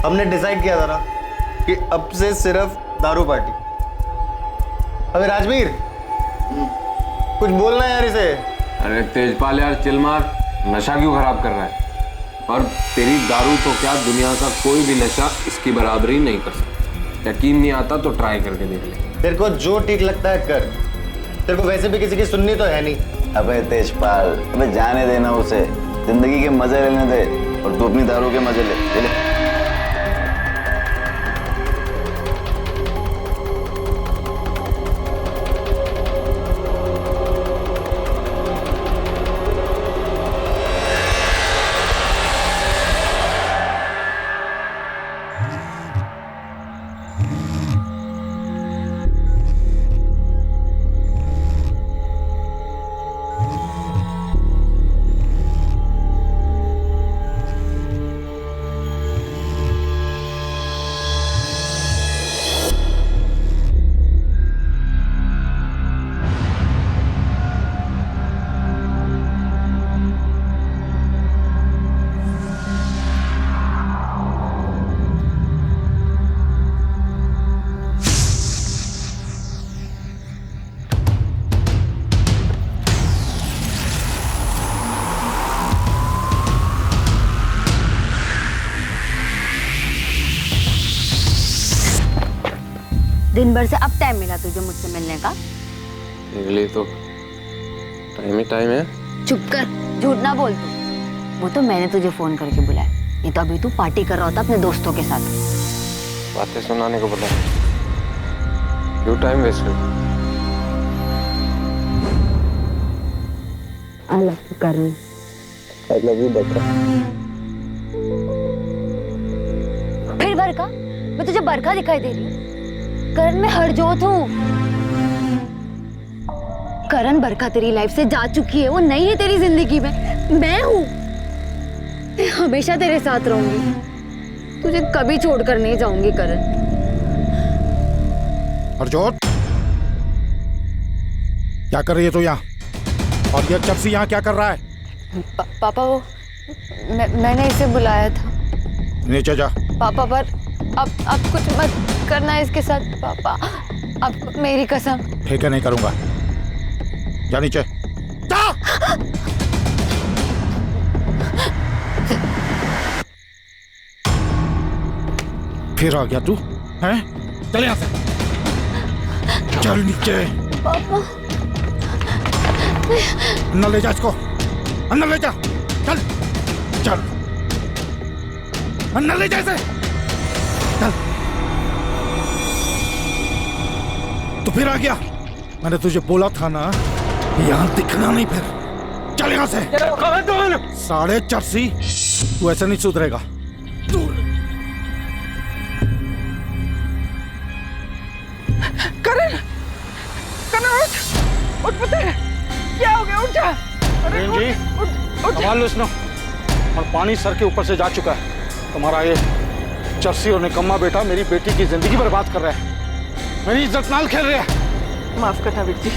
हमने डिसाइड किया था ना कि अब से सिर्फ दारू पार्टी। अबे राजवीर, कुछ बोलना है यार इसे। अरे तेजपाल यार चिल मार, नशा क्यों खराब कर रहा है? और तेरी दारू तो क्या, दुनिया का कोई भी नशा इसकी बराबरी नहीं कर सकता। यकीन नहीं आता तो ट्राई करके देख ले। तेरे को जो ठीक लगता है कर, तेरे को वैसे भी किसी की सुननी तो है नहीं। अबे तेजपाल, अबे जाने देना उसे, जिंदगी के मजे लेने दे और तू अपनी दारू के मजे ले। दिन भर से अब टाइम मिला तुझे मुझसे मिलने का? मेरे लिए तो टाइम ही टाइम है। चुप कर, झूठ ना बोल तू। वो तो मैंने तुझे फोन करके बुलाया, नहीं तो अभी तू पार्टी कर रहा होता अपने दोस्तों के साथ। बातें सुनाने को बोला, क्यों टाइम वेस्ट कर? आई love you Karan. I love you बरका। फिर बरका? मैं तुझे बरका दिखाई दे रही हूँ? करण, मैं हरजोत हूँ। करण, बरका तेरी लाइफ से जा चुकी है, वो नहीं है तेरी जिंदगी में। मैं हूँ, मैं हमेशा तेरे साथ रहूंगी, तुझे कभी छोड़कर नहीं जाऊंगी करण। हरजोत, क्या कर रही है तू यहाँ? और ये चपसी यहाँ क्या कर रहा है? पापा, वो मैंने इसे बुलाया था। नीचे जा। पापा, पर अब कुछ मत करना इसके साथ पापा, अब मेरी कसम। ठीक है, नहीं करूंगा। जा नीचे जा। फिर आ गया तू, हैं? चल यहाँ से, चल नीचे। पापा, अंदर ले जा इसको, अंदर ले जा। चल चल, अंदर ले जा इसे। चल। तो फिर आ गया? मैंने तुझे बोला था ना, यहाँ दिखना नहीं। फिर चल यहाँ से। साढ़े चरसी, तू ऐसे नहीं सुधरेगा। करण, करण उठ पुत्र, क्या हो गया? उठ जा। अरे जी, संभाल लो इसको। और पानी सर के ऊपर से जा चुका है। तुम्हारा ये चरसी और निकम्मा बेटा मेरी बेटी की जिंदगी बर्बाद कर रहा है, मेरी इज्जत नाल खेल रहा है। माफ करना वीर जी,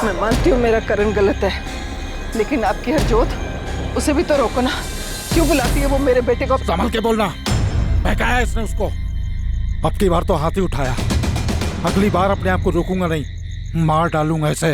मैं मानती हूँ मेरा करण गलत है, लेकिन आपकी हरजोत, उसे भी तो रोको ना। क्यों बुलाती है वो मेरे बेटे को? संभल के बोलना। बहकाया है इसने उसको। अब की बार तो हाथ ही उठाया, अगली बार अपने आप को रोकूंगा नहीं, मार डालूंगा इसे।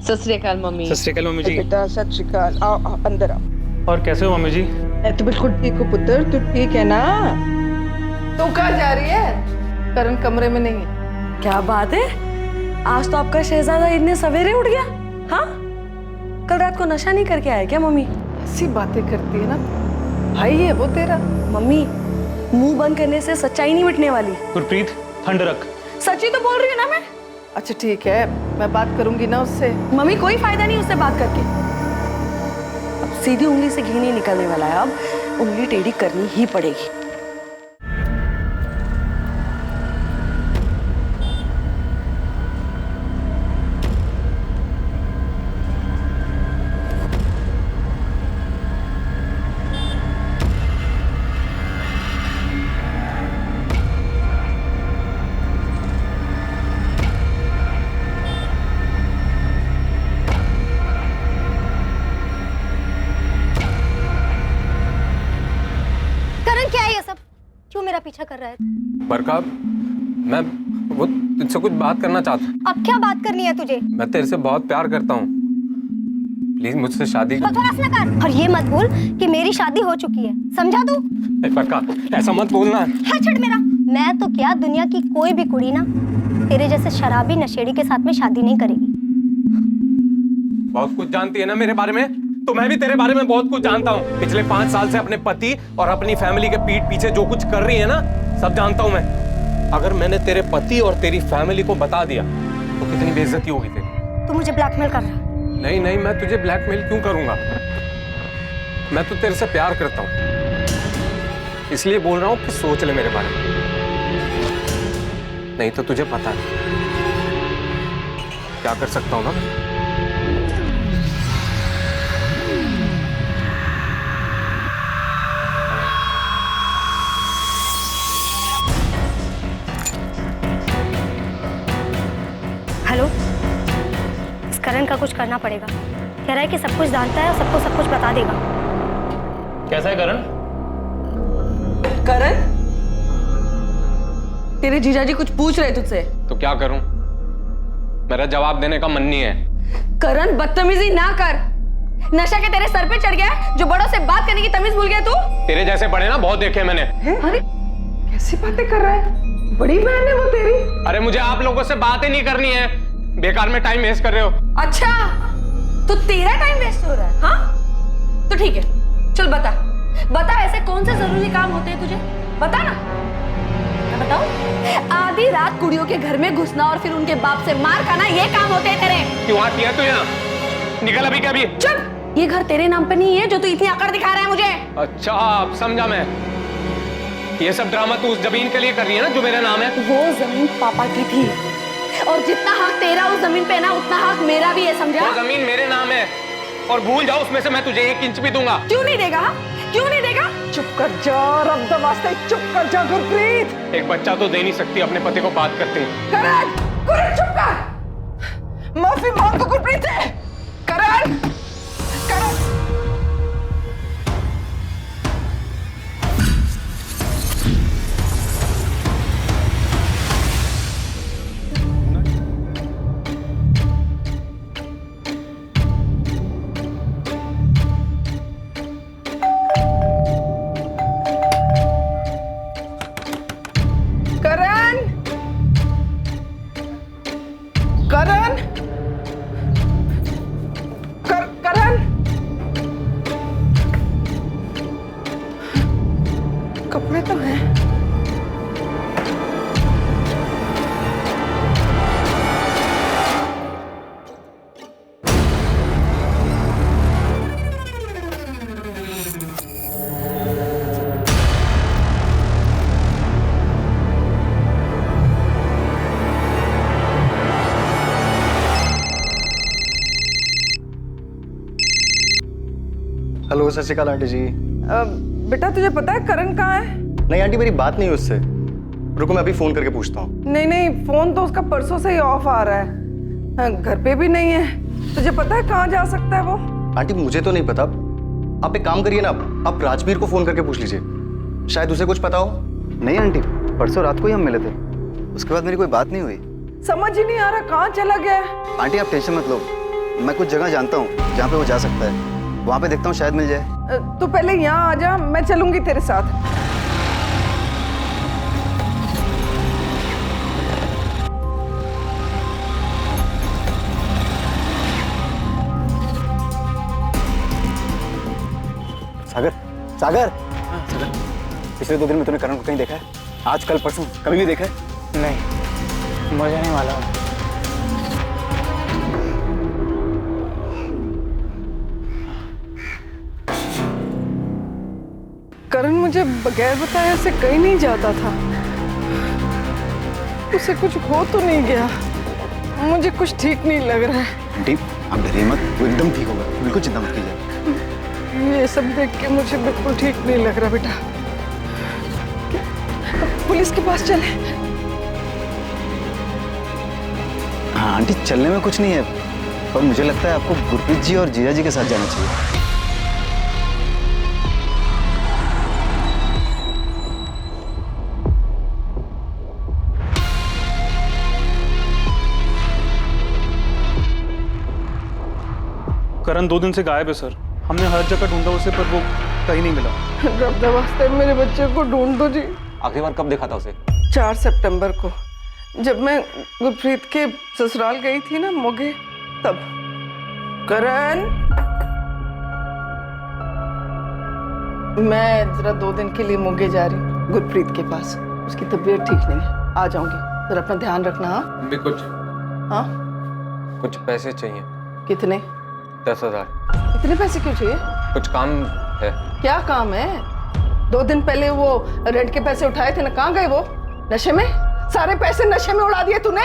सत श्री अकाल मम्मी। सत श्री अकाल मम्मी जी। बेटा सत श्री अकाल, आओ आओ अंदर आओ। और कैसे हो मम्मी जी? मैं तो बिल्कुल ठीक हूँ पुत्र, तू ठीक है ना? तू कहाँ जा रही है? करण कमरे में नहीं है। क्या बात है, आज तो आपका शहजादा इतने सवेरे उठ गया? हाँ, कल रात को नशा नहीं करके आया क्या मम्मी? ऐसी बातें करती है ना, भाई है वो तेरा। मम्मी, मुंह बंद करने से सच्चाई नहीं मिटने वाली। गुरप्रीत, ठंड रख। सच्ची तो बोल रही हूँ ना मैं। अच्छा ठीक है, मैं बात करूंगी ना उससे। मम्मी, कोई फायदा नहीं उससे बात करके, अब सीधी उंगली से घी नहीं निकलने वाला है। अब उंगली टेढ़ी करनी ही पड़ेगी। करण क्या है ये सब? क्यों मेरा पीछा कर रहा है? बरका, मैं वो तुझसे कुछ बात करना चाहता। अब क्या बात करनी है तुझे? मैं तेरे से बहुत प्यार करता हूँ, प्लीज मुझसे शादी कर। बकवास ना कर और ये मत बोल कि मेरी शादी हो चुकी है, समझा तू? बरका, ऐसा मत बोलना। हाँ छड़ मेरा। मैं तो क्या, दुनिया की कोई भी कुड़ी ना तेरे जैसे शराबी नशेड़ी के साथ में शादी नहीं करेगी। बहुत कुछ जानती है ना मेरे बारे में, तो मैं भी तेरे बारे में बहुत कुछ जानता हूँ। पिछले 5 साल से अपने पति और अपनी फैमिली के पीठ पीछे जो कुछ कर रही है ना, सब जानता हूँ मैं। अगर मैंने तेरे पति और तेरी फैमिली को बता दिया तो कितनी बेइज्जती होगी तेरी। तू मुझे ब्लैकमेल कर रहा है? नहीं नहीं, मैं तुझे ब्लैकमेल क्यों करूंगा? मैं तो तेरे से प्यार करता हूँ, इसलिए बोल रहा हूँ कि सोच ले मेरे बारे में, नहीं तो तुझे पता है क्या कर सकता हूँ ना। हेलो, इस करण का कुछ करना पड़ेगा। कह रहा है कि सब कुछ जानता है और सबको सब कुछ बता देगा। कैसा है करण? करण, तेरे जीजाजी कुछ पूछ रहे तुझसे। तो क्या करूं? मेरा जवाब देने का मन नहीं है। करण, बदतमीजी ना कर। नशा के तेरे सर पे चढ़ गया है, जो बड़ों से बात करने की तमीज भूल गया तू। तेरे जैसे बड़े ना बहुत देखे मैंने। अरे कैसी बातें कर रहा है? बड़ी बहन है वो तेरी। अरे मुझे आप लोगों से बात ही नहीं करनी है, बेकार में टाइम वेस्ट कर रहे हो। अच्छा, तो तेरा टाइम वेस्ट हो रहा है? हाँ तो ठीक है, चल बता बता, ऐसे कौन से जरूरी काम होते हैं तुझे? बता ना। मैं बताऊं? आधी रात कुड़ियों के घर में घुसना और फिर उनके बाप से मार खाना, ये काम होते हैं तेरे। क्यों आती है तू यहाँ? निकल अभी क्या? अभी चुप, ये घर तेरे नाम पे नहीं है जो तू इतनी अकड़ दिखा रहा है मुझे। अच्छा, अब समझा मैं। ये सब ड्रामा तू उस जमीन के लिए कर रही है ना जो मेरा नाम है। वो जमीन पापा की थी और जितना हक तेरा उस जमीन पे ना, उतना हक मेरा भी है, समझा? वो जमीन मेरे नाम है और भूल जाओ, उसमें से मैं तुझे 1 इंच भी दूंगा। क्यों नहीं देगा? क्यों नहीं देगा? चुप कर जा रब वास्ते, चुप कर जा गुरप्रीत। एक बच्चा तो दे नहीं सकती अपने पति को बात करते हैं। करण, करण चुप कर। माफी मांग गुरप्रीत से। करण, करण। करण, करण, कपड़े तो हैं। हेलो, सत श्री अकाल आंटी जी। बेटा तुझे पता है करण कहाँ है? नहीं आंटी, मेरी बात नहीं हुई उससे। रुको, मैं अभी फोन करके पूछता हूँ। नहीं नहीं, फोन तो उसका परसों से ही ऑफ आ रहा है, घर पे भी नहीं है। तुझे पता है कहाँ जा सकता है वो? आंटी मुझे तो नहीं पता। आप एक काम करिए ना, आप राजवीर को फोन करके पूछ लीजिए, शायद उसे कुछ पता हो। नहीं आंटी, परसों रात को ही हम मिले थे, उसके बाद मेरी कोई बात नहीं हुई। समझ ही नहीं आ रहा कहाँ चला गया है। आंटी आप टेंशन मत लो, मैं कुछ जगह जानता हूँ जहाँ पे वो जा सकता है, वहाँ पे देखता हूँ शायद मिल जाए। तू पहले यहाँ आ जा, मैं चलूंगी तेरे साथ। सागर, सागर, सागर, पिछले 2 दिन में तूने करण को कहीं देखा है? आज कल परसों कभी भी देखा है? नहीं, मुझे नहीं मालूम। मुझे बगैर बताए ऐसे कहीं नहीं जाता था। उसे कुछ हो तो नहीं गया? मुझे कुछ ठीक नहीं लग रहा है। आंटी आप डरिए मत, वो एकदम ठीक होगा, बिल्कुल चिंता मत कीजिए। ये सब देख के मुझे बिल्कुल ठीक नहीं लग रहा बेटा। पुलिस के पास चले। हाँ आंटी चलने में कुछ नहीं है, पर मुझे लगता है आपको गुरप्रीत जी और जीजा जी के साथ जाना चाहिए। करण 2 दिन से गायब है सर। हमने हर जगह ढूंढा उसे, पर वो कहीं नहीं मिला। रब दा वास्ते मेरे बच्चे को ढूंढ दो जी। आखिरी बार कब देखा था उसे? 4 सितंबर को, जब मैं गुरप्रीत के ससुराल गई थी ना मोगे, तब। करण, मैं जरा 2 दिन के लिए मोगे जा रही हूँ गुरप्रीत के पास। उसकी तबीयत ठीक नहीं है, आ जाऊंगी। जरा अपना ध्यान रखना। हाँ भी कुछ हाँ। कुछ पैसे चाहिए। कितने? 10,000। इतने पैसे क्यों चाहिए? कुछ काम है। क्या काम है? 2 दिन पहले वो रेंट के पैसे उठाए थे ना, कहाँ गए वो? नशे में? सारे पैसे नशे में उड़ा दिए तूने।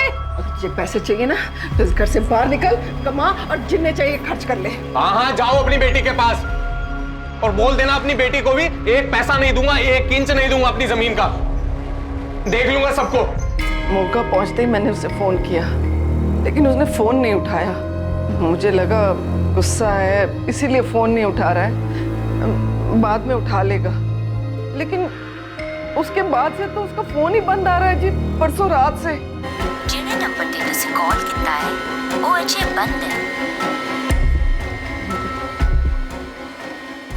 ये पैसे चाहिए ना तो इस घर से बाहर निकल, कमा और जितने चाहिए खर्च कर ले। हाँ हाँ, जाओ अपनी बेटी के पास और बोल देना अपनी बेटी को भी 1 पैसा नहीं दूंगा, 1 इंच नहीं दूंगा अपनी जमीन का। देख लूंगा सबको। मौका पहुंचते ही मैंने उसे फोन किया, लेकिन उसने फोन नहीं उठाया। मुझे लगा गुस्सा है इसीलिए फोन नहीं उठा रहा है, बाद में उठा लेगा। लेकिन उसके बाद से तो उसका फोन ही बंद आ रहा है जी, परसों रात से। जिन्हें नंबर ते तुसी कॉल किया है वो अजे बंद है।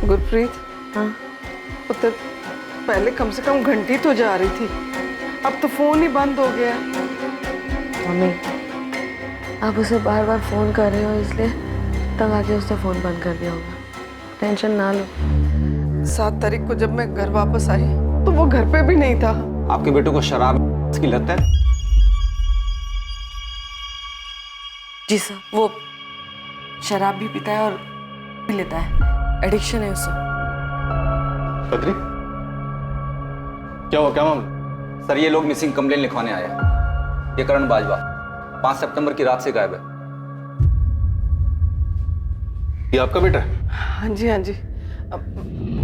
गुरप्रीत, हाँ पुत्र, पहले कम से कम घंटी तो जा रही थी, अब तो फोन ही बंद हो गया। मम्मी, आप उसे बार बार फोन कर रहे हो, इसलिए तब आके उसने फोन बंद कर दिया होगा। टेंशन ना लो। 7 तारीख को जब मैं घर वापस आई तो वो घर पे भी नहीं था। आपके बेटे को शराब की लत है? जी सर, वो शराब भी पीता है और पी लेता है, एडिक्शन है उसे। बद्री, क्या हुआ, क्या मामला? सर ये लोग मिसिंग कंप्लेन लिखवाने आए हैं। ये करण बाजवा 5 सितंबर की रात से गायब है। ये आपका बेटा है? हाँ जी हाँ जी,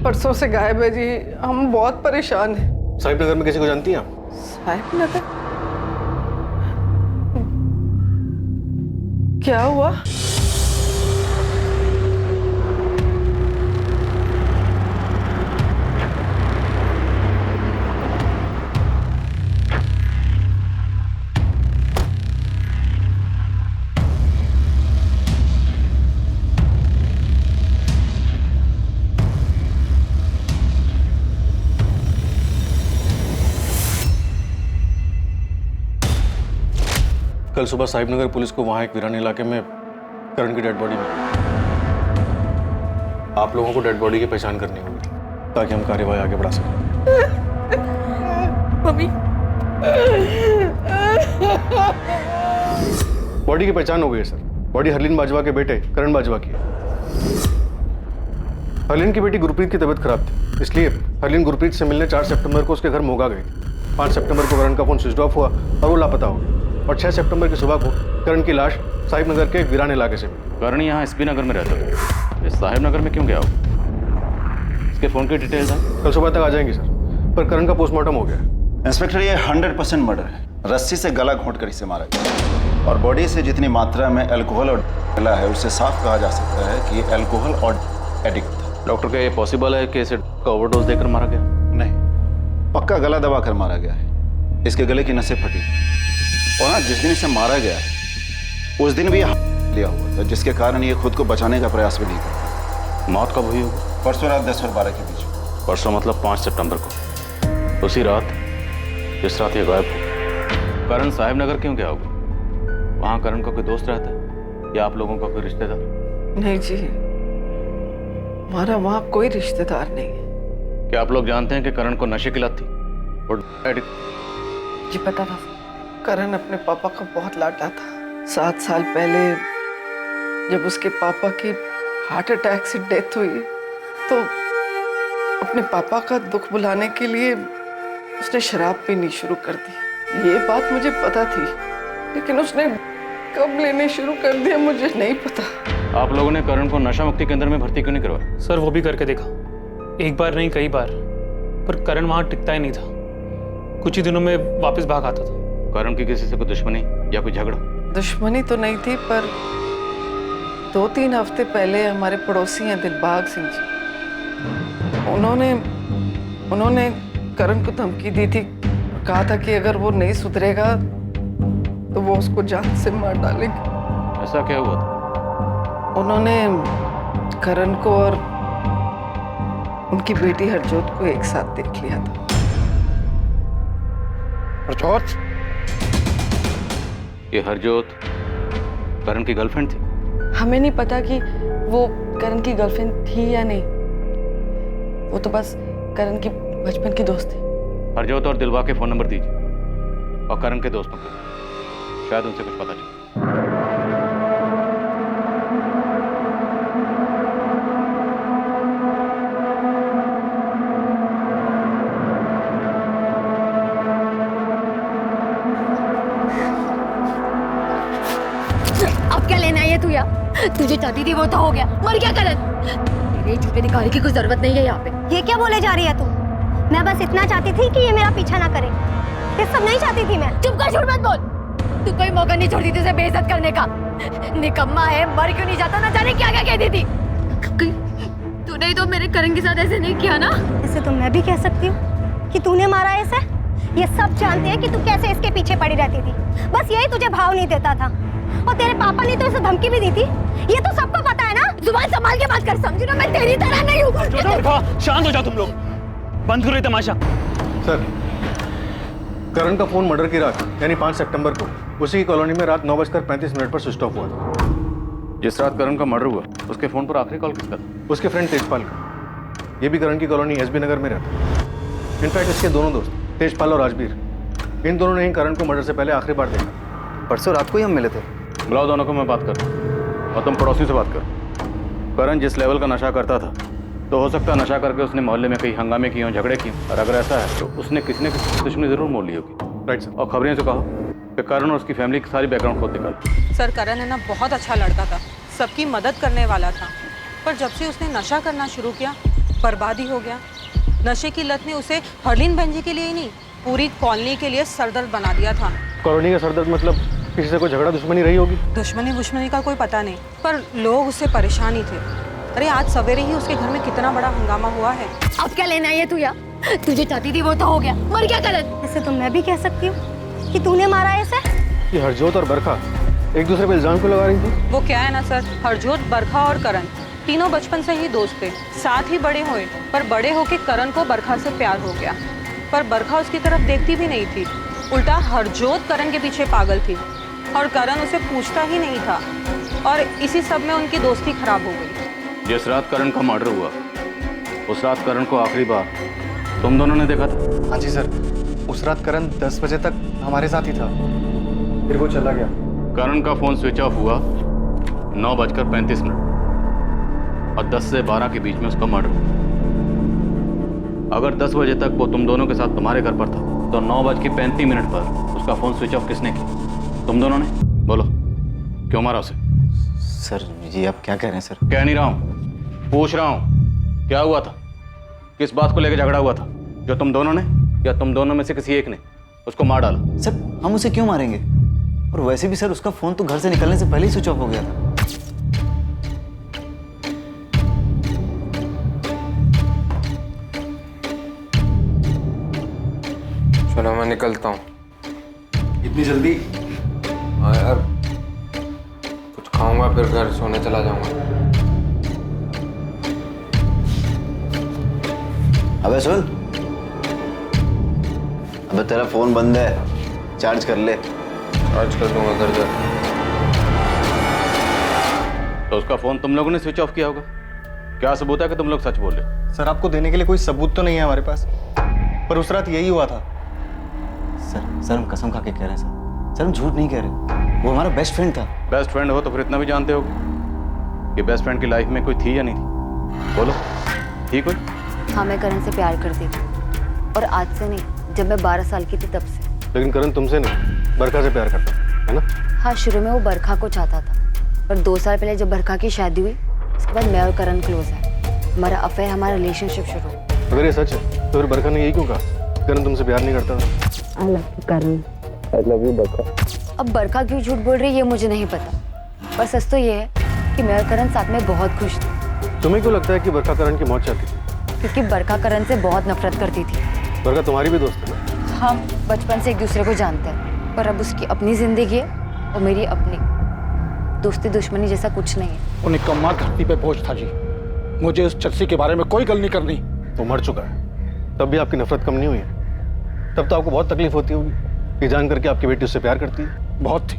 परसों से गायब है जी। हम बहुत परेशान हैं। साहिब नगर में किसी को जानती हैं आप? साहिब नगर? क्या हुआ? कल सुबह साहिब नगर पुलिस को वहां एक वीरान इलाके में करण की डेड बॉडी मिली। आप लोगों को डेड बॉडी की पहचान करनी होगी ताकि हम कार्यवाही आगे बढ़ा सकें। मम्मी, बॉडी की पहचान हो गई है सर। बॉडी हरलीन बाजवा के बेटे करण बाजवा की है। हरलीन की बेटी गुरप्रीत की तबीयत खराब थी, इसलिए हरलीन गुरप्रीत से मिलने 4 सितंबर को उसके घर मोगा गई। 5 सितंबर को करण का फोन स्विच ऑफ हुआ और वो लापता हो गया। और 6 सितंबर की सुबह को करण की लाश साहिब नगर के एक वीरान इलाके से मिली। करण यहाँ एसपी नगर में रहता था, इस साहिब नगर में क्यों गया हो? इसके फोन की डिटेल्स हैं? कल सुबह तक आ जाएंगी सर, पर करण का पोस्टमार्टम हो गया। इंस्पेक्टर, ये 100% मर्डर है। रस्सी से गला घोंट कर इसे मारा गया और बॉडी से जितनी मात्रा में अल्कोहल और मिला है उससे साफ कहा जा सकता है कि ये अल्कोहल और एडिक्ट था। डॉक्टर, क्या ये पॉसिबल है कि इसे का ओवरडोज देकर मारा गया? नहीं, पक्का गला दबा कर मारा गया है। इसके गले की नसें फटी और ना जिस दिन इसे मारा गया है उस दिन भी लिया हुआ था, जिसके कारण ये खुद को बचाने का प्रयास भी नहीं करता। मौत कब हुई होगी? परसों रात 10 और 12 के बीच। परसों मतलब 5 सितंबर को, उसी रात जिस रात ये गायब हो। करण साहिब नगर क्यों गया होगा? वहाँ करण का कोई दोस्त रहता है या आप लोगों का कोई रिश्तेदार? नहीं जी, हमारा वहाँ कोई रिश्तेदार नहीं है। क्या आप लोग जानते हैं कि करण को नशे की लत थी और जी पता था। करण अपने पापा का बहुत लाडला था। 7 साल पहले जब उसके पापा की हार्ट अटैक से डेथ हुई तो अपने पापा का दुख भुलाने के लिए उसने शराब पीनी शुरू कर दी। ये बात मुझे पता थी, लेकिन उसने कब लेने शुरू कर दिया मुझे नहीं पता। आप लोगों ने करण को नशा मुक्ति केंद्र में भर्ती क्यों नहीं करवाया? सर वो भी करके देखा, एक बार नहीं कई बार, पर करण वहां टिकता ही नहीं था। कुछ ही दिनों में वापस भाग आता था। करण की किसी से कोई दुश्मनी या कोई झगड़ा? दुश्मनी तो नहीं थी, पर 2-3 हफ्ते पहले हमारे पड़ोसी हैं दिलबाग सिंह जी, उन्होंने करण को धमकी दी थी, कहा था कि अगर वो नहीं सुधरेगा तो वो उसको जान से मार डालेंगे। ऐसा क्या हुआ था? उन्होंने करण को और उनकी बेटी हरजोत को एक साथ देख लिया था। हरजोत? ये हरजोत करण की गर्लफ्रेंड थी? हमें नहीं पता कि वो करण की गर्लफ्रेंड थी या नहीं, वो तो बस करण की बचपन की दोस्त थी। हरजोत और दिलवा के फोन नंबर दीजिए और करण के दोस्तों को, शायद उनसे कुछ पता चले। अब क्या लेना है ये तू यार? तुझे चाहती थी वो तो हो गया, मर गया करण। तेरे झूठे दिखाने की कोई जरूरत नहीं है यहाँ पे। ये क्या बोले जा रही है तू? मैं बस इतना चाहती थी कि ये मेरा पीछा ना करे, ये सब नहीं चाहती थी मैं। चुप कर, झूठ मत बोल। तू कोई मौका नहीं छोड़ती थी उसे बेइज्जत करने का। निकम्मा है, मर क्यों नहीं जाता, ना जाने क्या क्या कहती थी। तूने ही तो मेरे करण के साथ ऐसे नहीं किया ना? ऐसे तो मैं भी कह सकती हूँ कि तूने मारा है इसे। ये सब जानते हैं कि तू कैसे इसके पीछे पड़ी रहती थी, बस यही तुझे भाव नहीं देता था। और तेरे पापा ने तो इसे धमकी भी दी थी, ये तो सबको पता है ना। जुबान संभाल के बात कर, समझी ना, मैं तेरी तरह नहीं हूँ। शांत हो जाओ तुम लोग, बंद करो ये तमाशा। सर, करण का फोन मर्डर की रात यानी 5 सितंबर को उसी की कॉलोनी में रात 9:35 पर स्विच ऑफ हुआ था। जिस रात करण का मर्डर हुआ उसके फोन पर आखिरी कॉल किसका था? उसके फ्रेंड तेजपाल का। ये भी करण की कॉलोनी एसबी नगर में रहता। इनफैक्ट इसके दोनों दोस्त तेजपाल और राजबीर, इन दोनों ने ही करण को मर्डर से पहले आखिरी बार देखा। परसों रात को ही हम मिले थे। बुलाओ दोनों को, मैं बात कर और तुम पड़ोसी से बात कर। करण जिस लेवल का नशा करता था, तो हो सकता है नशा करके उसने मोहल्ले में कई हंगामे किए हों, झगड़े किए, और अगर ऐसा है तो उसने किसी न किसी दुश्मनी जरूर मोल ली होगी। Right sir. और खबरें से कहो कि करण और उसकी फैमिली की सारी बैकग्राउंड खोद निकाल। सर करण है ना बहुत अच्छा लड़का था, सबकी मदद करने वाला था, पर जब से उसने नशा करना शुरू किया बर्बादी हो गया। नशे की लत ने उसे हरलीन बहन जी के लिए ही नहीं, पूरी कॉलोनी के लिए सरदर्द बना दिया था। कॉलोनी का सरदर्द मतलब किसी से कोई झगड़ा दुश्मनी रही होगी? दुश्मनी का कोई पता नहीं, पर लोग उससे परेशान ही थे। अरे आज सवेरे ही उसके घर में कितना बड़ा हंगामा हुआ है। अब क्या लेना है ये तू यार? तुझे चाहती थी वो तो हो गया, मर गया करण। ऐसे तो मैं भी कह सकती हूँ कि तूने मारा है इसे। ये हरजोत और बरखा एक दूसरे पे इल्जाम क्यों लगा रही थी? वो क्या है ना सर, हरजोत, बरखा और करण तीनों बचपन से ही दोस्त थे, साथ ही बड़े हुए, पर बड़े होके करण को बरखा से प्यार हो गया। पर बरखा उसकी तरफ देखती भी नहीं थी, उल्टा हरजोत करण के पीछे पागल थी और करण उसे पूछता ही नहीं था, और इसी सब में उनकी दोस्ती खराब हो गई। जिस रात करण का मर्डर हुआ उस रात करण को आखिरी बार तुम दोनों ने देखा था? हाँ जी सर, उस रात करण 10 बजे तक हमारे साथ ही था, फिर वो चला गया। करण का फोन स्विच ऑफ हुआ 9:35 और 10 से 12 के बीच में उसका मर्डर हुआ। अगर 10 बजे तक वो तुम दोनों के साथ तुम्हारे घर पर था, तो 9:35 पर उसका फोन स्विच ऑफ किसने किया? तुम दोनों ने? बोलो, क्यों मारा उसे? सर ये आप क्या कह रहे हैं सर? कह नहीं रहा हूँ, पूछ रहा हूँ, क्या हुआ था? किस बात को लेकर झगड़ा हुआ था जो तुम दोनों ने या तुम दोनों में से किसी एक ने उसको मार डाला? सर हम उसे क्यों मारेंगे? और वैसे भी सर उसका फोन तो घर से निकलने से पहले ही स्विच ऑफ हो गया था। चलो मैं निकलता हूँ। इतनी जल्दी? हाँ यार, कुछ खाऊंगा फिर घर सोने चला जाऊंगा। अबे सुन, अबे तेरा फोन बंद है, चार्ज कर ले। चार्ज कर दूंगा घर जा। तो उसका फोन तुम लोगों ने स्विच ऑफ किया होगा। क्या सबूत है कि तुम लोग सच बोल रहे? सर आपको देने के लिए कोई सबूत तो नहीं है हमारे पास, पर उस रात यही हुआ था। सर हम कसम खा के कह रहे हैं सर हम झूठ नहीं कह रहे, वो हमारा बेस्ट फ्रेंड था। बेस्ट फ्रेंड हो तो फिर इतना भी जानते हो कि बेस्ट फ्रेंड की लाइफ में कोई थी या नहीं थी? बोलो, थी कोई? हाँ, मैं करण से प्यार करती थी, और आज से नहीं, जब मैं 12 साल की थी तब से। लेकिन करण तुमसे नहीं, बरखा से प्यार करता है ना? हाँ, शुरू में वो बरखा को चाहता था, पर 2 साल पहले जब बरखा की शादी हुई, उसके बाद मैं और करण क्लोज है। हमारा अफेयर, हमारा रिलेशनशिप शुरू हुआ। अगर ये सच है तो फिर बरखा ने यही क्यों कहा करण तुमसे प्यार नहीं करता था? I love you Karan. I love you Barkha. अब बरखा क्यों झूठ बोल रही है ये मुझे नहीं पता, पर सच तो ये है कि मैं और करण साथ में बहुत खुश थे। तुम्हें क्यों लगता है कि बरखा करण की मौत चाहती थी? क्योंकि बरखा करण से बहुत नफरत करती थी। बरखा तुम्हारी भी दोस्त है ना? हम बचपन से एक दूसरे को जानते हैं, पर अब उसकी अपनी जिंदगी है और मेरी अपनी। दोस्ती दुश्मनी जैसा कुछ नहीं है। वो निकम्मा धरती पे बोझ था जी। मुझे उस चर्सी के बारे में कोई गल नहीं करनी। वो मर चुका है, तब भी आपकी नफरत कम नहीं हुई है। तब तो आपको बहुत तकलीफ होती होगी ये जान करके आपकी बेटी उससे प्यार करती है। बहुत थी,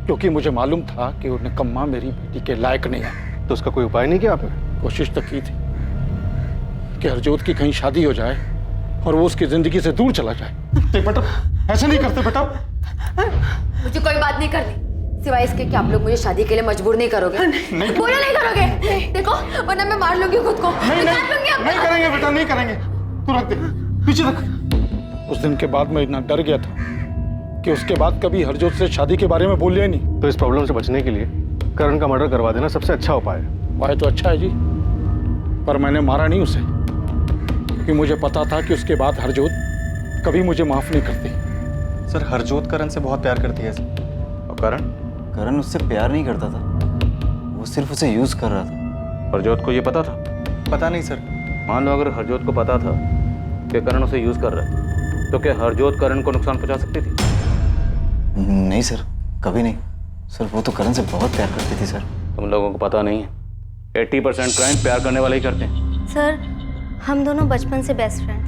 क्योंकि मुझे मालूम था कि वो निकम्मा मेरी बेटी के लायक नहीं है। तो उसका कोई उपाय नहीं किया आपने? कोशिश तो की थी कि हरजोत की कहीं शादी हो जाए और वो उसकी जिंदगी से दूर चला जाए। बेटा ऐसे नहीं करते बेटा। मुझे कोई बात नहीं करनी, सिवाय इसके कि आप लोग मुझे शादी के लिए मजबूर नहीं करोगे। नहीं बोलो नहीं करोगे। देखो, वरना मैं मार लूंगी खुद को। नहीं करेंगे बेटा, नहीं करेंगे। तू रख दे, पीछे रख। उस दिन के बाद मैं इतना डर गया था कि उसके बाद कभी हरजोत से शादी के बारे में बोलिए नहीं। तो इस प्रॉब्लम से बचने के लिए करण का मर्डर करवा देना सबसे अच्छा उपाय है। उपाय तो अच्छा है जी, पर मैंने मारा नहीं उसे, क्योंकि मुझे पता था कि उसके बाद हरजोत कभी मुझे माफ नहीं करती। सर हरजोत करण से बहुत प्यार करती है सर। और करण? करण उससे प्यार नहीं करता था, वो सिर्फ उसे यूज कर रहा था। हरजोत को ये पता था? पता नहीं सर। मान लो अगर हरजोत को पता था कि करण उसे यूज कर रहा है, तो क्या हरजोत करण को नुकसान पहुंचा सकती थी? नहीं सर, कभी नहीं सर। वो तो करण से बहुत प्यार करती थी सर। तुम लोगों को पता नहीं है, 80% क्राइम प्यार करने वाले ही करते हैं। सर हम दोनों बचपन से बेस्ट फ्रेंड थे,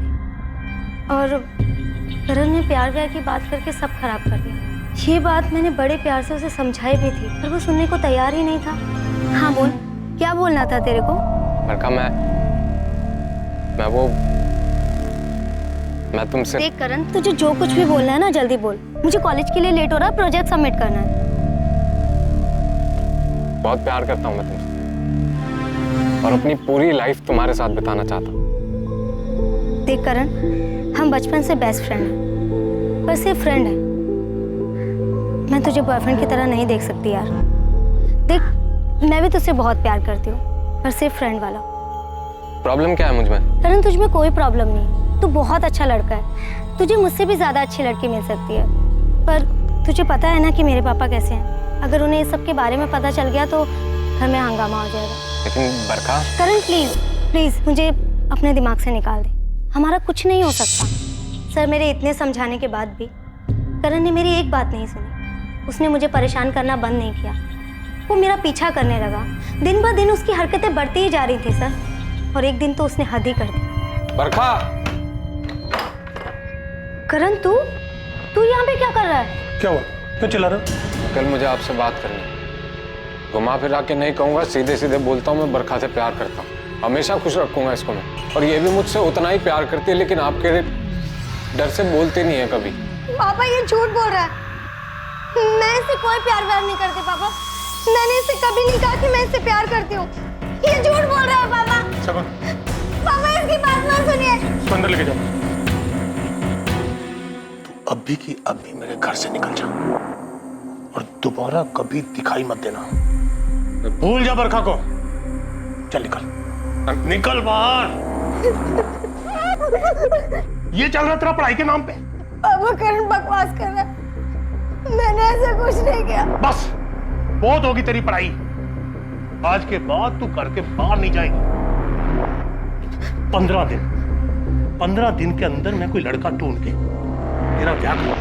और करण ने प्यार व्यार की बात करके सब खराब कर दिया। ये बात मैंने बड़े प्यार से उसे समझाई भी थी, पर वो सुनने को तैयार ही नहीं था। हाँ बोल, क्या बोलना था तेरे को? बरखा, मैं तुमसे। देख करण, तुझे जो कुछ भी बोलना है ना जल्दी बोल। मुझे कॉलेज के लिए लेट हो रहा है, प्रोजेक्ट सबमिट करना है। बहुत प्यार करता हूँ मैं तुमसे, और अपनी पूरी लाइफ तुम्हारे साथ बिताना चाहता हूँ। देख करण, हम बचपन से बेस्ट फ्रेंड हैं, पर सिर्फ फ्रेंड है। मैं तुझे बॉयफ्रेंड की तरह नहीं देख सकती यार। देख, मैं भी तुझसे बहुत प्यार करती हूँ, पर सिर्फ फ्रेंड वाला। प्रॉब्लम क्या है मुझ में? करण, तुझ में कोई प्रॉब्लम नहीं, तू बहुत अच्छा लड़का है। तुझे मुझसे भी ज्यादा अच्छी लड़की मिल सकती है, पर तुझे पता है ना कि मेरे पापा कैसे हैं। अगर उन्हें इस सब के बारे में पता चल गया तो घर में हंगामा हो जाएगा। लेकिन बरखा। करण प्लीज प्लीज मुझे अपने दिमाग से निकाल दे, हमारा कुछ नहीं हो सकता। सर मेरे इतने समझाने के बाद भी करण ने मेरी एक बात नहीं सुनी। उसने मुझे परेशान करना बंद नहीं किया, वो मेरा पीछा करने लगा। दिन ब दिन उसकी हरकतें बढ़ती ही जा रही थी सर, और एक दिन तो उसने हद ही कर दी। बरखा! करण, तू यहाँ पे क्या कर रहा है? क्या हुआ, क्यों चिल्ला रहे हो? कल मुझे आपसे बात करनी है। घुमा फिरा के नहीं कहूँगा, सीधे सीधे बोलता हूँ, मैं बरखा से प्यार करता हूँ। हमेशा खुश रखूंगा इसको मैं, और ये भी मुझसे उतना ही प्यार करती है, लेकिन आपके डर से बोलते नहीं है कभी। पापा ये झूठ बोल रहा है। मैं इससे कोई प्यार व्यार नहीं करती पापा। मैंने इससे कभी नहीं कहा कि मैं इससे प्यार करती हूँ। ये झूठ बोल रहा है पापा। पापा इसकी बात ना सुनिए। इसको अंदर लेके जाओ। अभी की अभी मेरे घर से निकल जा, और दोबारा कभी दिखाई मत देना। भूल जा बरखा को। चल निकल बाहर। ये चल रहा तेरा पढ़ाई के नाम पे? पापा करण बकवास कर रहा है, मैंने ऐसा कुछ नहीं किया। बस बहुत होगी तेरी पढ़ाई, आज के बाद तू घर के बाहर नहीं जाएगी। 15 दिन के अंदर मैं कोई लड़का ढूंढ के तेरा ब्याह करूंगा,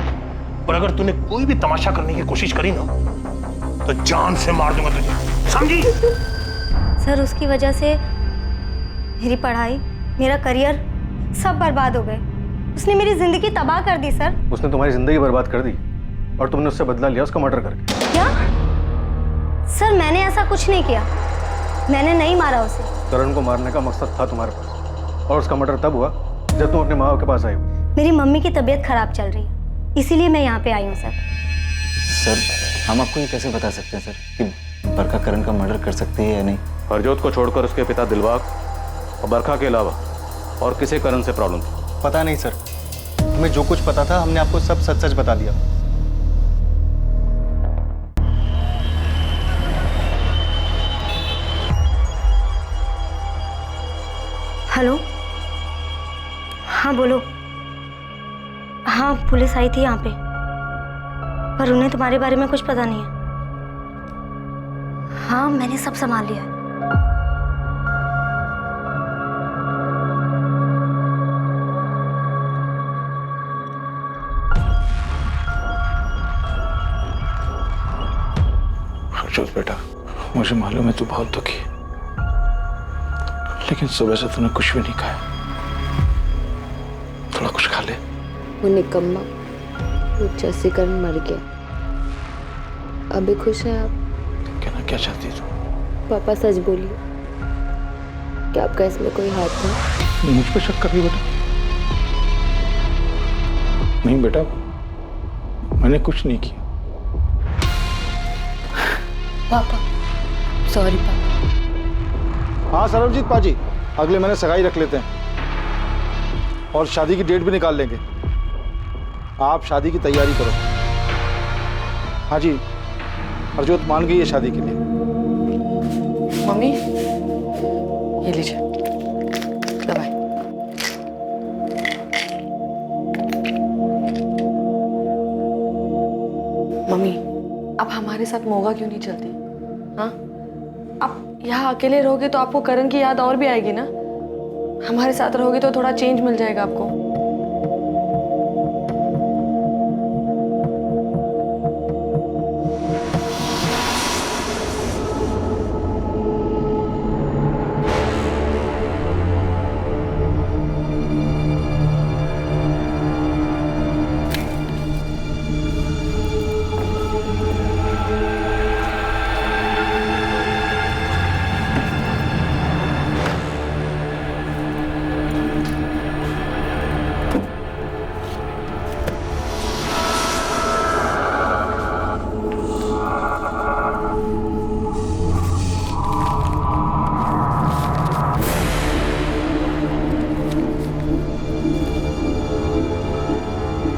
और अगर तूने कोई भी तमाशा करने की कोशिश करी ना तो जान से मार दूंगा तुझे, समझी? सर उसकी वजह से मेरी पढ़ाई, मेरा करियर सब बर्बाद हो गए। उसने मेरी जिंदगी तबाह कर दी सर। उसने तुम्हारी जिंदगी बर्बाद कर दी, और तुमने उससे बदला लिया उसका मर्डर करके। क्या? सर मैंने ऐसा कुछ नहीं किया, मैंने नहीं मारा उसे। करण को मारने का मकसद था तुम्हारे पास, और उसका मर्डर तब हुआ जब तुम अपने माँ बाप के पास आई हुई। मेरी मम्मी की तबीयत खराब चल रही है, इसीलिए मैं यहाँ पे आई हूँ सर। सर हम आपको ये कैसे बता सकते हैं सर कि बरखा करण का मर्डर कर सकती है या नहीं? हरजोत को छोड़कर उसके पिता दिलबाग और बरखा के अलावा और किसे करण से प्रॉब्लम थी? पता नहीं सर, हमें जो कुछ पता था हमने आपको सब सच सच बता दिया। हेलो, हाँ बोलो। हाँ पुलिस आई थी यहाँ पे, पर उन्हें तुम्हारे बारे में कुछ पता नहीं है। हाँ मैंने सब संभाल लिया है। हर्षोद बेटा, मुझे मालूम है तू बहुत दुखी है, लेकिन सुबह से तूने कुछ भी नहीं खाया। थोड़ा कुछ खा ले। वो निकम्मा, वो जसीकरण मर गया। अभी खुश है आप? कहना क्या चाहती तू? पापा सच बोलिए, क्या आपका इसमें कोई हाथ था? मुझ पे शक कर रही बेटा? नहीं बेटा, मैंने कुछ नहीं किया। पापा सॉरी पापा। हाँ सरबजीत पाजी, अगले महीने सगाई रख लेते हैं और शादी की डेट भी निकाल लेंगे। आप शादी की तैयारी करो। हाँ जी, हरजोत मान गई है शादी के लिए। मम्मी ये लीजिए दवाई। मम्मी अब हमारे साथ मोगा क्यों नहीं चलती? हाँ, आप यहाँ अकेले रहोगे तो आपको करण की याद और भी आएगी ना। हमारे साथ रहोगे तो थोड़ा चेंज मिल जाएगा आपको।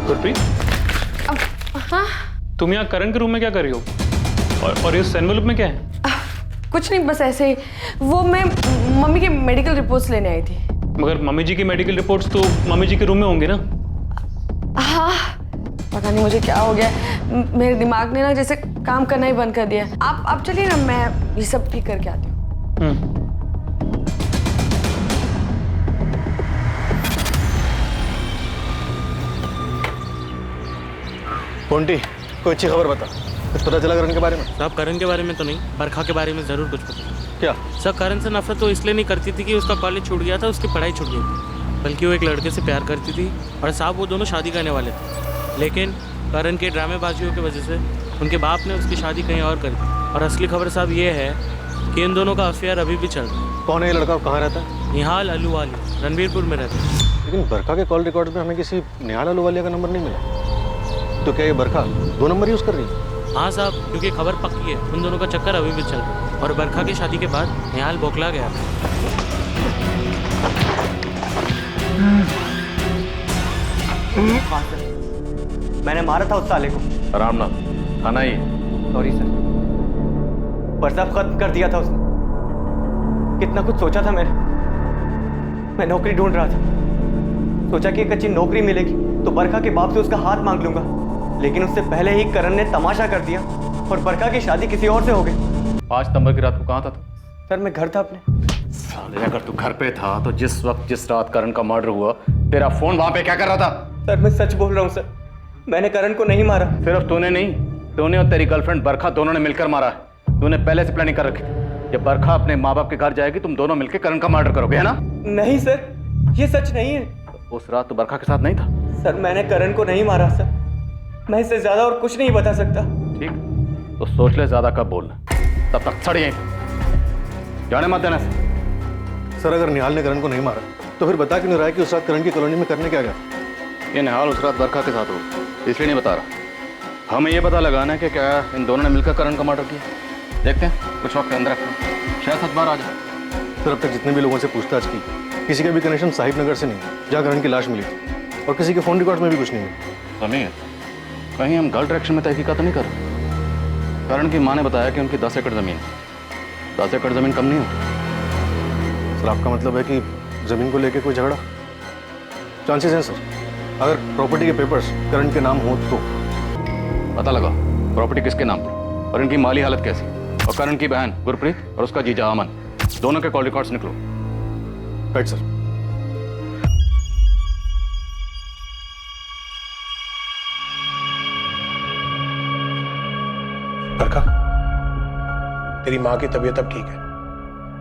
गुरप्रीत, हाँ तुम यहाँ करण के रूम में क्या कर रही हो? और इस एनवेलप में क्या है? कुछ नहीं, बस ऐसे ही। वो मैं मम्मी के मेडिकल रिपोर्ट्स लेने आई थी। मगर मम्मी जी की मेडिकल रिपोर्ट्स तो मम्मी जी के रूम में होंगे ना? हाँ पता नहीं मुझे क्या हो गया, मेरे दिमाग ने ना जैसे काम करना ही बंद कर दिया। आप चलिए ना, मैं ये सब ठीक करके आती हूँ। पोंटी, कोई अच्छी खबर बता। कुछ पता चला करण के बारे में? साहब करण के बारे में तो नहीं, बरखा के बारे में ज़रूर कुछ पता। क्या? सर करण से नफरत तो इसलिए नहीं करती थी कि उसका कॉलेज छूट गया था, उसकी पढ़ाई छूट गई थी, बल्कि वो एक लड़के से प्यार करती थी और साहब वो दोनों शादी करने वाले थे। लेकिन करण के ड्रामेबाजियों की वजह से उनके बाप ने उसकी शादी कहीं और कर दी। और असली खबर साहब ये है कि इन दोनों का अफेयर अभी भी चल रहा है। कौन है ये लड़का, कहाँ रहता है? निहाल अलूवालिया, रणबीरपुर में रहता है। लेकिन बरखा के कॉल रिकॉर्ड में हमें किसी निहाल अलूवालिया का नंबर नहीं मिला। तो क्या ये बरखा 2 नंबर यूज कर रही है? हाँ साहब, क्योंकि खबर पक्की है, उन दोनों का चक्कर अभी भी चल रहा है। और बरखा की शादी के बाद निहाल बौखला गया था। हाँ सर, मैंने मारा था उस साले को। आराम ना, खाना ही। सॉरी सर, पर सब खत्म कर दिया था उसने। कितना कुछ सोचा था मैंने। मैं नौकरी ढूंढ रहा था, सोचा कि एक अच्छी नौकरी मिलेगी तो बरखा के बाप से उसका हाथ मांग लूंगा। लेकिन उससे पहले ही करण ने तमाशा कर दिया और बरखा की शादी किसी और से हो गई। 5 सितंबर की रात को कहाँ था तू? सर मैं घर था अपने। साले, अगर तू घर पे था तो जिस वक्त जिस रात करण का मर्डर हुआ, तेरा फोन वहां पे क्या कर रहा था? सर मैं सच बोल रहा हूँ सर, मैंने करण को नहीं मारा। सिर्फ तूने नहीं, तूने और तेरी गर्लफ्रेंड बरखा दोनों ने मिलकर मारा है। तूने पहले से प्लानिंग कर रखी थी। जब बरखा अपने माँ बाप के घर जाएगी तुम दोनों मिलकर करण का मर्डर करोगे, है ना? नहीं सर, ये सच नहीं है। तो उस रात तो बरखा के साथ नहीं था? सर मैंने करण को नहीं मारा सर, मैं इससे ज्यादा और कुछ नहीं बता सकता। ठीक, तो सोच ले ज्यादा कब बोलना। तब तक छड़ यहीं जाने मत देना। सर अगर निहाल ने करण को नहीं मारा तो फिर बता क्यों नहीं रहा है कि उस रात करण की कॉलोनी में करने क्या गया? ये निहाल उस रात बरखा के साथ हो, इसलिए नहीं बता रहा। हमें ये पता लगाना है कि क्या इन दोनों ने मिलकर करण का मर्डर किया। देखते हैं, कुछ वक्त अंदर रखना, शायद सच बार आ जाए। सर अब तक जितने भी लोगों से पूछताछ की किसी का भी कनेक्शन साहिब नगर से नहीं है जहाँ करण की लाश मिली थी, और किसी के फोन रिकॉर्ड्स में भी कुछ नहीं है। समीर, कहीं हम गलत डायरेक्शन में तहकीकात तो नहीं कर रहे? करण की माँ ने बताया कि उनकी 10 एकड़ ज़मीन, 10 एकड़ ज़मीन कम नहीं होती। सर आपका मतलब है कि ज़मीन को लेके कोई झगड़ा? चांसेस हैं सर, अगर प्रॉपर्टी के पेपर्स करण के नाम हो तो। पता लगा प्रॉपर्टी किसके नाम पर और इनकी माली हालत कैसी, और करण की बहन गुरप्रीत और उसका जीजा अमन, दोनों के कॉल रिकॉर्ड्स निकलो। Right sir. बरखा, तेरी माँ की तबीयत अब ठीक है,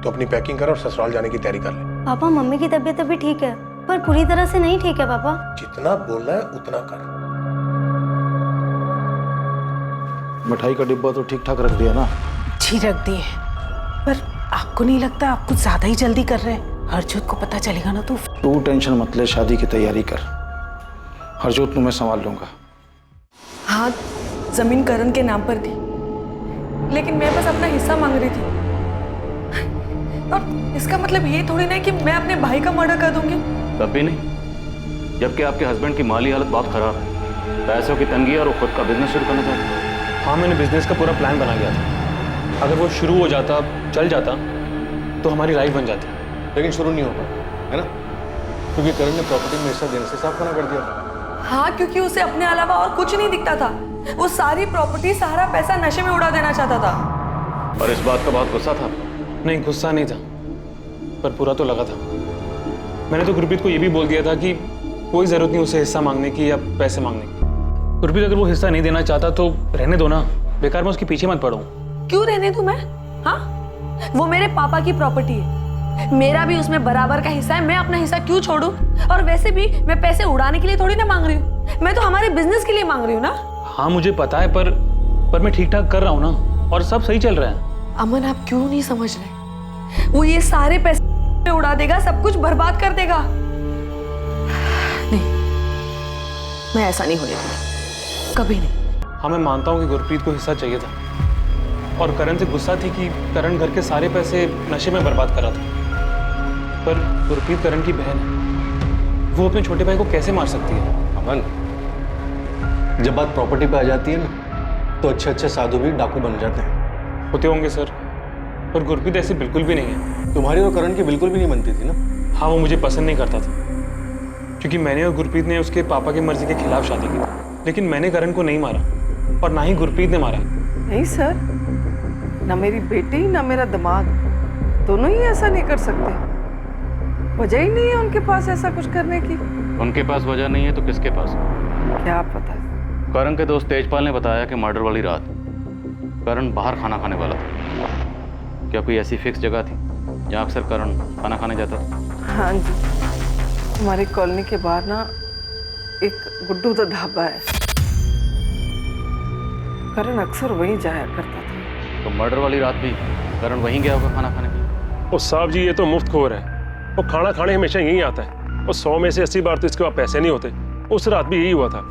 तो अपनी पैकिंग कर और ससुराल जाने की तैयारी कर ले। पापा मम्मी की तबीयत अभी ठीक है, पर पूरी तरह से नहीं ठीक है पापा। जितना बोलना है उतना कर। मिठाई का डिब्बा तो ठीक ठाक रख दिया ना? जी रख दिए, पर आपको नहीं लगता आप कुछ ज्यादा ही जल्दी कर रहे हैं? हरजोत को पता चलेगा ना तो। तू टेंशन मत ले, शादी की तैयारी कर, हरजोत को मैं संभाल लूंगा। हाँ, जमीन करण के नाम पर थी, लेकिन मैं बस अपना हिस्सा मांग रही थी। और इसका मतलब ये थोड़ी ना कि मैं अपने भाई का मर्डर कर दूंगी। तब भी नहीं, जबकि आपके हस्बैंड की माली हालत बहुत खराब है, पैसों की तंगी है और वो खुद का बिजनेस शुरू करना चाहते हैं। हाँ, मैंने बिजनेस का पूरा प्लान बना लिया था। अगर वो शुरू हो जाता, चल जाता, तो हमारी लाइफ बन जाती। लेकिन शुरू नहीं होगा, है ना? क्योंकि करण ने प्रॉपर्टी में हिस्सा देने से साफ मना कर दिया। हाँ, क्योंकि उसे अपने अलावा और कुछ नहीं दिखता था। वो सारी प्रॉपर्टी, सारा पैसा नशे में उड़ा देना चाहता था। और इस बात का बहुत गुस्सा था? नहीं, गुस्सा नहीं था, पर पूरा तो लगा था। मैंने तो गुरप्रीत को ये भी बोल दिया था कि कोई जरूरत नहीं उसे हिस्सा मांगने की या पैसे मांगने की। गुरप्रीत अगर वो हिस्सा नहीं देना चाहता तो रहने दो ना, बेकार मैं उसके पीछे मत पड़ूं। क्यों रहने दूं मैं? हाँ, वो मेरे पापा की प्रॉपर्टी है, मेरा भी उसमें बराबर का हिस्सा है। मैं अपना हिस्सा क्यों छोड़ूं? और वैसे भी मैं पैसे उड़ाने के लिए थोड़ी ना मांग रही हूँ, मैं तो हमारे बिजनेस के लिए मांग रही हूँ ना। हाँ मुझे पता है, पर मैं ठीक ठाक कर रहा हूँ ना, और सब सही चल रहा है। अमन, आप क्यों नहीं समझ रहे? वो ये सारे पैसे उड़ा देगा, सब कुछ बर्बाद कर देगा। नहीं, मैं ऐसा नहीं होने दूंगी, कभी नहीं। हाँ, मैं मानता हूँ कि गुरप्रीत को हिस्सा चाहिए था, और करण से गुस्सा थी कि करण घर के सारे पैसे नशे में बर्बाद कर रहा था। पर गुरप्रीत करण की बहन है, वो अपने छोटे भाई को कैसे मार सकती है? अमन, जब बात प्रॉपर्टी पे आ जाती है ना, तो अच्छे अच्छे साधु भी डाकू बन जाते हैं। होते होंगे सर, पर गुरप्रीत ऐसी बिल्कुल भी नहीं है। तुम्हारी और करण की बिल्कुल भी नहीं बनती थी ना? हाँ, वो मुझे पसंद नहीं करता था, क्योंकि मैंने और गुरप्रीत ने उसके पापा की मर्जी के खिलाफ शादी की थी। लेकिन मैंने करण को नहीं मारा, और ना ही गुरप्रीत ने मारा। नहीं सर, ना मेरी बेटी ना मेरा दामाद, दोनों ही ऐसा नहीं कर सकते। वजह ही नहीं है उनके पास ऐसा कुछ करने की। उनके पास वजह नहीं है तो किसके पास? क्या पता। करण के दोस्त तेजपाल ने बताया कि मर्डर वाली रात करण बाहर खाना खाने वाला था। क्या कोई ऐसी फिक्स जगह थी जहाँ अक्सर करण खाना खाने जाता था? हाँ जी, हमारी कॉलोनी के बाहर ना एक गुड्डू दा ढाबा है, करण अक्सर वहीं जाया करता था। तो मर्डर वाली रात भी करण वहीं गया होगा खाना खाने के लिए? ओ साहब जी, ये तो मुफ्तखोर है। वो खाना खाने हमेशा यहीं आता है, और 100 में से 80 बार तो इसके पास पैसे नहीं होते। उस रात भी यही हुआ था।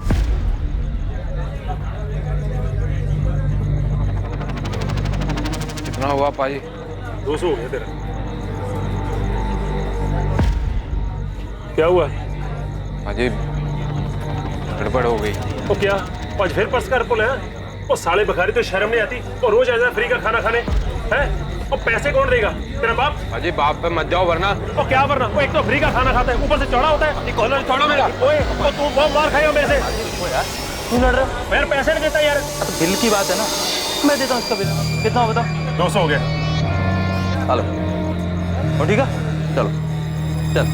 कितना हुआ पाजी? 200 हो गया तेरा। क्या हुआ? पाजी गड़बड़ हो गई। वो क्या आज फिर पर्स कर बोले? वो साले भिखारी तो शर्म नहीं आती, वो रोज ऐसा फ्री का खाना खाने हैं। और पैसे कौन देगा? तेरा बाप? पाजी बाप पे मत जाओ वरना। और क्या वरना? वो एक तो फ्री का खाना खाता है, ऊपर से चौड़ा होता है। कॉलर छोड़ो मेरा। ओए, और तू बहुत मार खाएगा मेरे से। तू लड़ रहा है? यार पैसे नहीं देता यार। तो बिल की बात है ना, मैं देता हूँ इसका बिल। कितना हो बताओ? 200 हो गया। चलो, और ठीक है, चलो चल।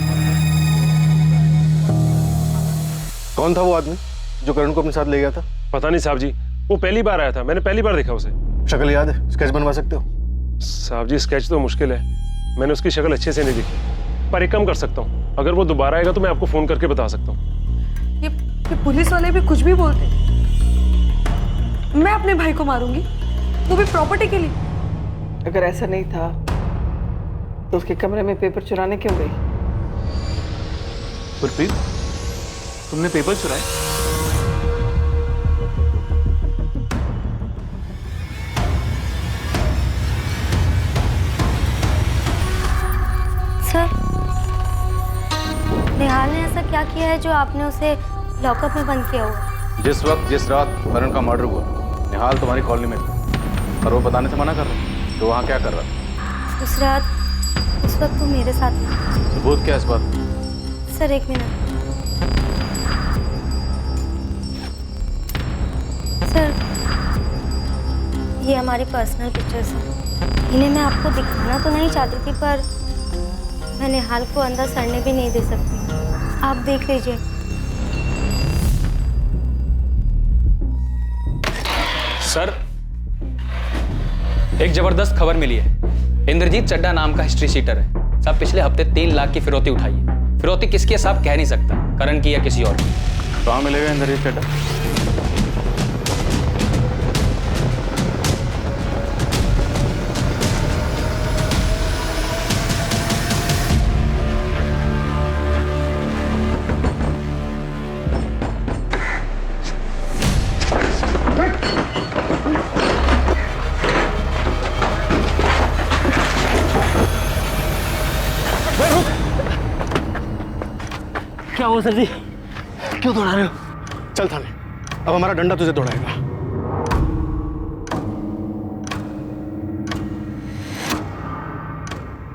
कौन था वो आदमी जो करण को अपने साथ ले गया था? पता नहीं साहब जी, वो पहली बार आया था, मैंने पहली बार देखा उसे। शक्ल याद है? स्केच बनवा सकते हो? साहब जी स्केच तो मुश्किल है, मैंने उसकी शक्ल अच्छे से नहीं देखी, पर एक काम कर सकता हूँ, अगर वो दोबारा आएगा तो मैं आपको फोन करके बता सकता हूँ। ये पुलिस वाले भी कुछ भी बोलते। मैं अपने भाई को मारूंगी, वो भी प्रॉपर्टी के लिए। अगर ऐसा नहीं था तो उसके कमरे में पेपर चुराने क्यों गई? गुरप्रीत, तुमने पेपर चुराए? सर, किया है जो आपने उसे लॉकअप में बंद किया हुआ? जिस वक्त जिस रात करण का मर्डर हुआ, निहाल तुम्हारी कॉलोनी में था और वो बताने से मना कर रहा, तो वहाँ क्या कर रहा था? उस रात उस वक्त वो मेरे साथ था। सबूत क्या है इस बात? सर एक मिनट। सर ये हमारी पर्सनल पिक्चर्स हैं। इन्हें मैं आपको दिखाना तो नहीं चाहती थी, पर मैं निहाल को अंदर सड़ने भी नहीं दे सकती। आप देख लीजिए। सर एक जबरदस्त खबर मिली है। इंद्रजीत चड्डा नाम का हिस्ट्री शीटर है। साहब पिछले हफ्ते 3 लाख की फिरौती उठाई है। फिरौती किसकी है साहब कह नहीं सकता, करण की या किसी और की। कहाँ मिलेगा इंद्रजीत चड्डा? क्या हुआ सर जी, क्यों दौड़ा रहे हो? चल थाने, अब हमारा डंडा तुझे दौड़ाएगा।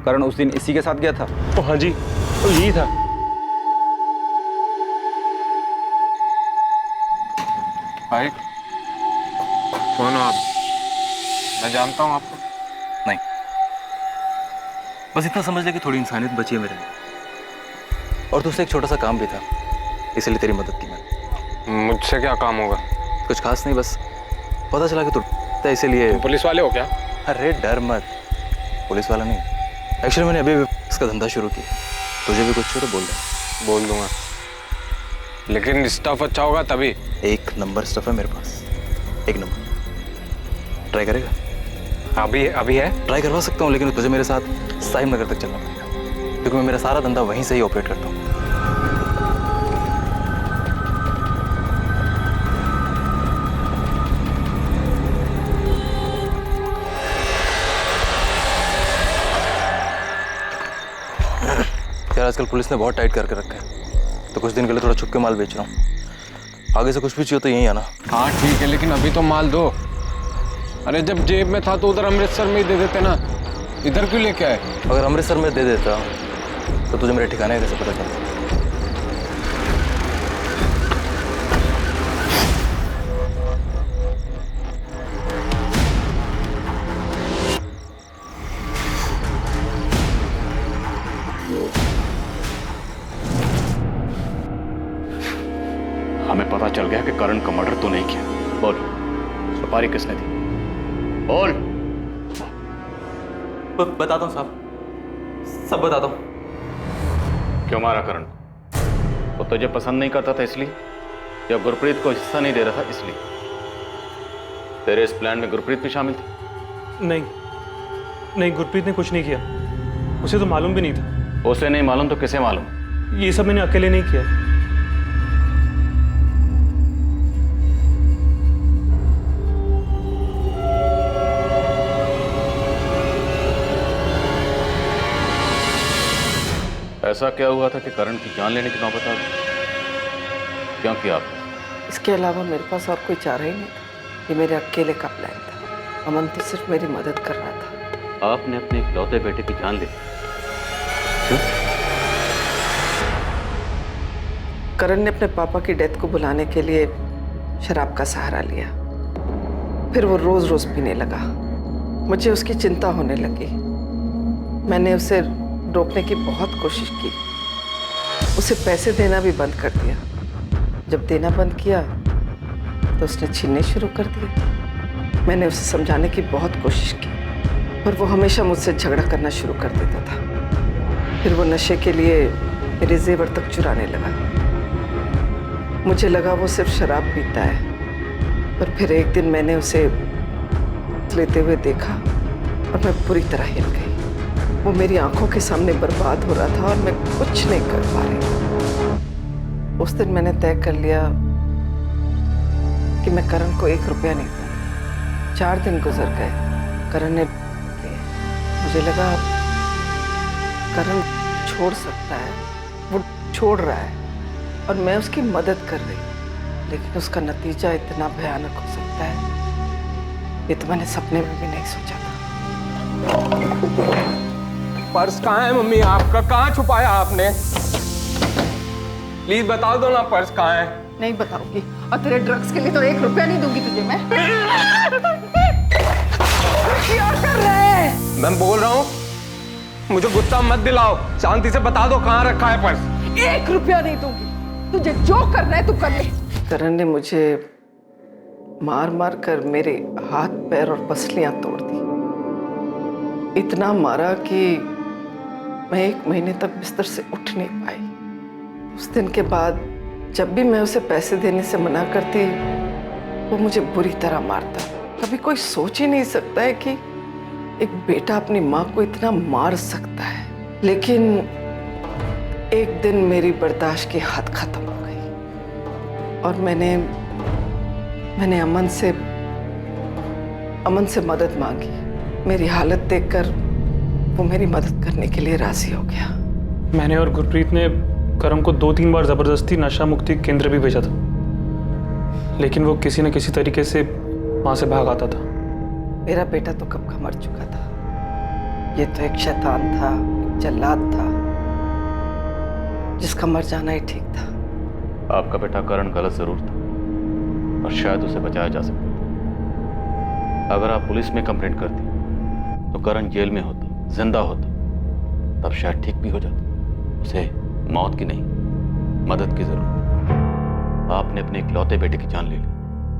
करण उस दिन इसी के साथ गया था? ओ हाँ जी, तो यही था। भाई कौन हो आप? मैं जानता हूँ आपको। नहीं, बस इतना समझ ले कि थोड़ी इंसानियत बची है मेरे में, और तुझसे एक छोटा सा काम भी था, इसलिए तेरी मदद की मैंने। मुझसे क्या काम होगा? कुछ खास नहीं, बस पता चला कि तू इसीलिए। पुलिस वाले हो क्या? अरे डर मत, पुलिस वाला नहीं। एक्चुअली मैंने अभी इसका धंधा शुरू किया, तुझे भी कुछ हो तो बोल दे। बोल दूंगा, लेकिन स्टफ अच्छा होगा तभी। 1 नंबर स्टफ है मेरे पास, 1 नंबर। ट्राई करेगा? अभी है? ट्राई करवा सकता हूँ, लेकिन तुझे मेरे साथ साहिब नगर तक चलना पड़ेगा, क्योंकि मैं मेरा सारा धंधा वहीं से ही ऑपरेट करता हूँ। यार आजकल पुलिस ने बहुत टाइट करके रखा है, तो कुछ दिन के लिए थोड़ा छुप के माल बेच रहा हूँ। आगे से कुछ भी चाहिए तो यहीं आना। हाँ ठीक है, लेकिन अभी तो माल दो। अरे जब जेब में था तो उधर अमृतसर में ही दे देते ना, इधर क्यों लेके आए? अगर अमृतसर में दे देता तो तुझे मेरे ठिकाने कैसे पता चलता? हमें पता चल गया कि करण का मर्डर तो नहीं किया। बोल, सुपारी किसने दी? बोल। बताता हूँ साहब, सब बताता हूँ। क्यों मारा करण? वो तुझे पसंद नहीं करता था इसलिए, या गुरप्रीत को हिस्सा नहीं दे रहा था इसलिए? तेरे इस प्लान में गुरप्रीत भी शामिल थी? नहीं, गुरप्रीत ने कुछ नहीं किया, उसे तो मालूम भी नहीं था। उसे नहीं मालूम तो किसे मालूम? ये सब मैंने अकेले नहीं किया। ऐसा क्या हुआ था कि करण की जान लेने की नौबत आ गई? क्या किया आपने? इसके अलावा मेरे पास और कोई चारा ही नहीं था। ये मेरे अकेले का प्लान था। अमन तो सिर्फ मेरी मदद कर रहा था। आपने अपने इकलौते बेटे की जान ली? क्यों? करण ने अपने पापा की डेथ को बुलाने के लिए शराब का सहारा लिया। फिर वो रोज रोज पीने लगा। मुझे उसकी चिंता होने लगी। मैंने उसे रोकने की बहुत कोशिश की। उसे पैसे देना भी बंद कर दिया। जब देना बंद किया तो उसने छीनने शुरू कर दिए। मैंने उसे समझाने की बहुत कोशिश की, पर वो हमेशा मुझसे झगड़ा करना शुरू कर देता था। फिर वो नशे के लिए मेरे जेवर तक चुराने लगा। मुझे लगा वो सिर्फ शराब पीता है, पर फिर एक दिन मैंने उसे लेते हुए देखा और मैं पूरी तरह हिल गई। वो मेरी आंखों के सामने बर्बाद हो रहा था और मैं कुछ नहीं कर पा रही। उस दिन मैंने तय कर लिया कि मैं करण को 1 रुपया नहीं दूंगी। 4 दिन गुजर गए, करण ने लिए। मुझे लगा करण छोड़ सकता है, वो छोड़ रहा है, और मैं उसकी मदद कर रही हूँ, लेकिन उसका नतीजा इतना भयानक हो सकता है, ये तो मैंने सपने में भी नहीं सोचा था। पर्स कहाँ है मम्मी आपका? कहाँ छुपाया आपने? प्लीज बता दो ना, पर्स कहाँ है? नहीं बताऊंगी, और तेरे ड्रग्स के लिए तो 1 रुपया नहीं दूंगी तुझे मैं। क्या कर रहे हैं? मैं बोल रहा हूँ, मुझे गुस्सा मत दिलाओ, शांति से बता दो कहाँ रखा है पर्स। 1 रुपया नहीं दूंगी, तुझे जो करना है तू कर ले। करण ने मुझे मार मार कर मेरे हाथ पैर और पसलियां तोड़ दी। इतना मारा कि मैं 1 महीने तक बिस्तर से उठ नहीं पाई। उस दिन के बाद जब भी मैं उसे पैसे देने से मना करती, वो मुझे बुरी तरह मारता। कभी कोई सोच ही नहीं सकता है कि एक बेटा अपनी माँ को इतना मार सकता है। लेकिन एक दिन मेरी बर्दाश्त की हद खत्म हो गई और मैंने अमन से मदद मांगी। मेरी हालत देखकर वो मेरी मदद करने के लिए राजी हो गया। मैंने और गुरप्रीत ने करण को 2-3 बार जबरदस्ती नशा मुक्ति केंद्र भी भेजा था, लेकिन वो किसी न किसी तरीके से वहां से भाग आता था। मेरा बेटा तो कब का मर चुका था। ये तो एक शैतान था, एक जल्लाद था, जिसका मर जाना ही ठीक था। आपका बेटा करण गलत जरूर था और शायद उसे बचाया जा सकता था। अगर आप पुलिस में कंप्लेंट करती तो करण जेल में होता, जिंदा होता, तब शायद ठीक भी हो जाता। उसे मौत की नहीं, मदद की जरूरत। आपने अपने इकलौते बेटे की जान ले ली,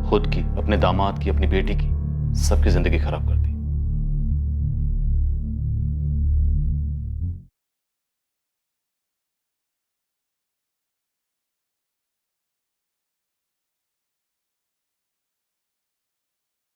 खुद की, अपने दामाद की, अपनी बेटी की, सबकी जिंदगी खराब कर दी।